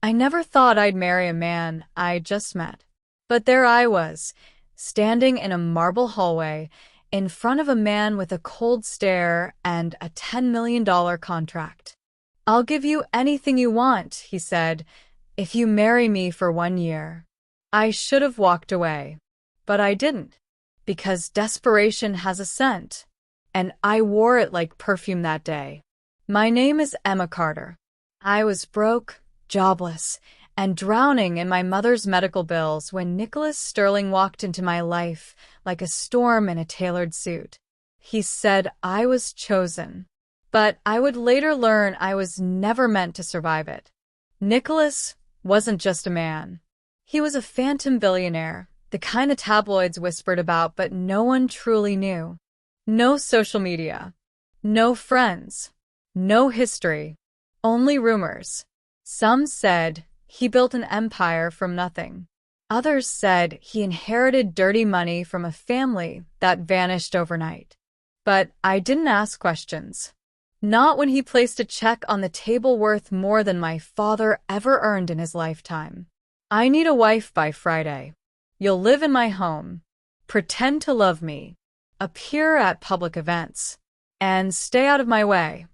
I never thought I'd marry a man I just met. But there I was, standing in a marble hallway, in front of a man with a cold stare and a $10 million contract. "I'll give you anything you want," he said, "if you marry me for 1 year." I should have walked away. But I didn't. Because desperation has a scent. And I wore it like perfume that day. My name is Emma Carter. I was broke, jobless, and drowning in my mother's medical bills when Nicholas Sterling walked into my life like a storm in a tailored suit. He said I was chosen, but I would later learn I was never meant to survive it. Nicholas wasn't just a man. He was a phantom billionaire, the kind of tabloids whispered about but no one truly knew. No social media, no friends, no history, only rumors. Some said he built an empire from nothing. Others said he inherited dirty money from a family that vanished overnight. But I didn't ask questions. Not when he placed a check on the table worth more than my father ever earned in his lifetime. "I need a wife by Friday. You'll live in my home, pretend to love me, appear at public events, and stay out of my way."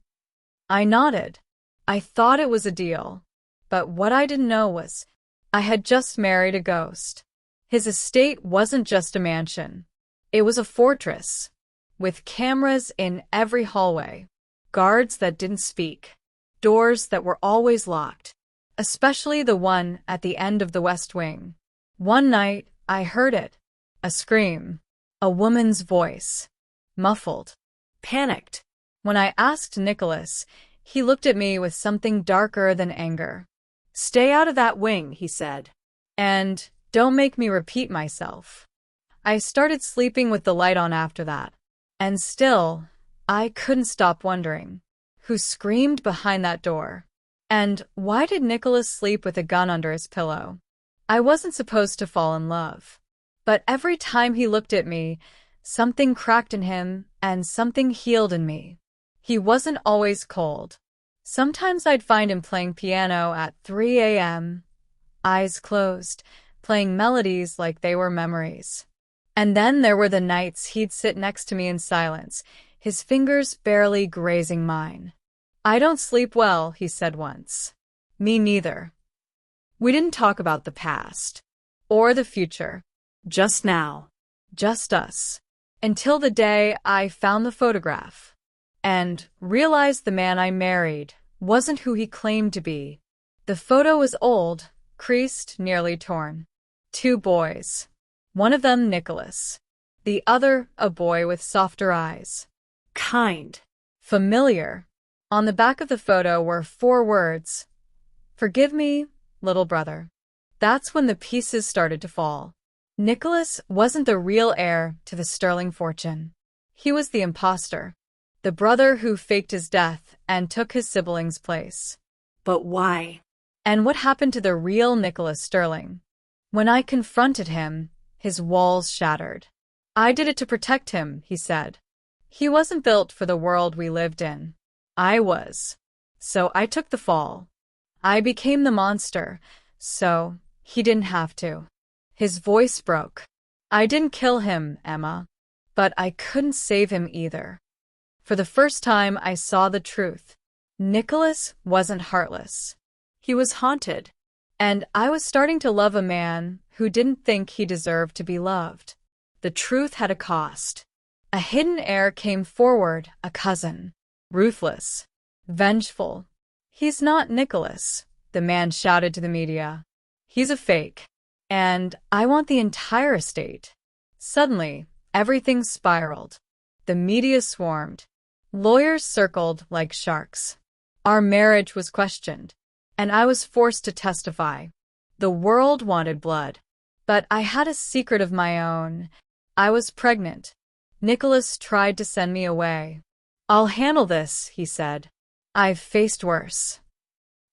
I nodded. I thought it was a deal. But what I didn't know was I had just married a ghost. His estate wasn't just a mansion. It was a fortress, with cameras in every hallway, guards that didn't speak, doors that were always locked, especially the one at the end of the West Wing. One night, I heard it. A scream. A woman's voice. Muffled. Panicked. When I asked Nicholas, he looked at me with something darker than anger. "Stay out of that wing," he said. "And don't make me repeat myself." I started sleeping with the light on after that. And still, I couldn't stop wondering. Who screamed behind that door? And why did Nicholas sleep with a gun under his pillow? I wasn't supposed to fall in love. But every time he looked at me, something cracked in him and something healed in me. He wasn't always cold. Sometimes I'd find him playing piano at 3 a.m., eyes closed, playing melodies like they were memories. And then there were the nights he'd sit next to me in silence, his fingers barely grazing mine. "I don't sleep well," he said once. "Me neither." We didn't talk about the past or the future. Just now. Just us. Until the day I found the photograph and realized the man I married wasn't who he claimed to be. The photo was old, creased, nearly torn. 2 boys. One of them Nicholas. The other a boy with softer eyes. Kind. Familiar. On the back of the photo were 4 words. "Forgive me, little brother." That's when the pieces started to fall. Nicholas wasn't the real heir to the Sterling fortune. He was the imposter. The brother who faked his death and took his sibling's place. But why? And what happened to the real Nicholas Sterling? When I confronted him, his walls shattered. "I did it to protect him," he said. "He wasn't built for the world we lived in. I was. So I took the fall. I became the monster, so he didn't have to." His voice broke. "I didn't kill him, Emma. But I couldn't save him either." For the first time, I saw the truth. Nicholas wasn't heartless. He was haunted. And I was starting to love a man who didn't think he deserved to be loved. The truth had a cost. A hidden heir came forward, a cousin. Ruthless. Vengeful. "He's not Nicholas," the man shouted to the media. "He's a fake. And I want the entire estate." Suddenly, everything spiraled. The media swarmed. Lawyers circled like sharks. Our marriage was questioned, and I was forced to testify. The world wanted blood. But I had a secret of my own. I was pregnant. Nicholas tried to send me away. "I'll handle this," he said. "I've faced worse."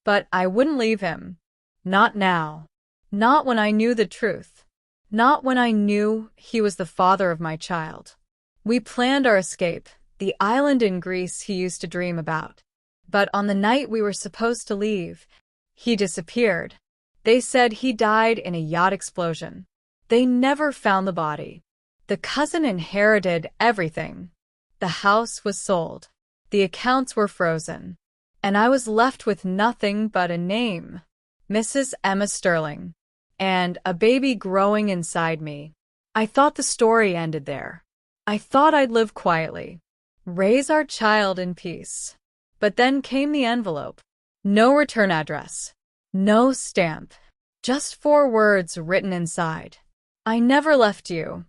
But I wouldn't leave him. Not now. Not when I knew the truth. Not when I knew he was the father of my child. We planned our escape, the island in Greece he used to dream about. But on the night we were supposed to leave, He disappeared. They said he died in a yacht explosion. They never found the body. The cousin inherited everything. The house was sold. The accounts were frozen. And I was left with nothing but a name, Mrs. Emma Sterling, and a baby growing inside me. I thought the story ended there. I thought I'd live quietly, raise our child in peace. But then came the envelope. No return address. No stamp. Just 4 words written inside. I never left you.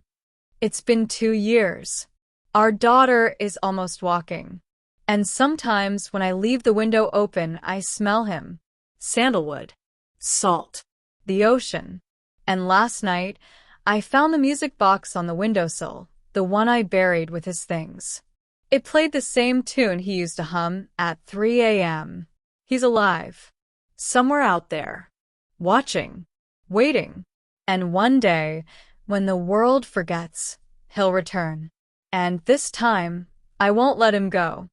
It's been 2 years. Our daughter is almost walking. And sometimes when I leave the window open, I smell him. Sandalwood. Salt. The ocean. And last night, I found the music box on the windowsill, the one I buried with his things. It played the same tune he used to hum at 3 a.m. He's alive. Somewhere out there. Watching. Waiting. And one day, when the world forgets, he'll return. And this time, I won't let him go.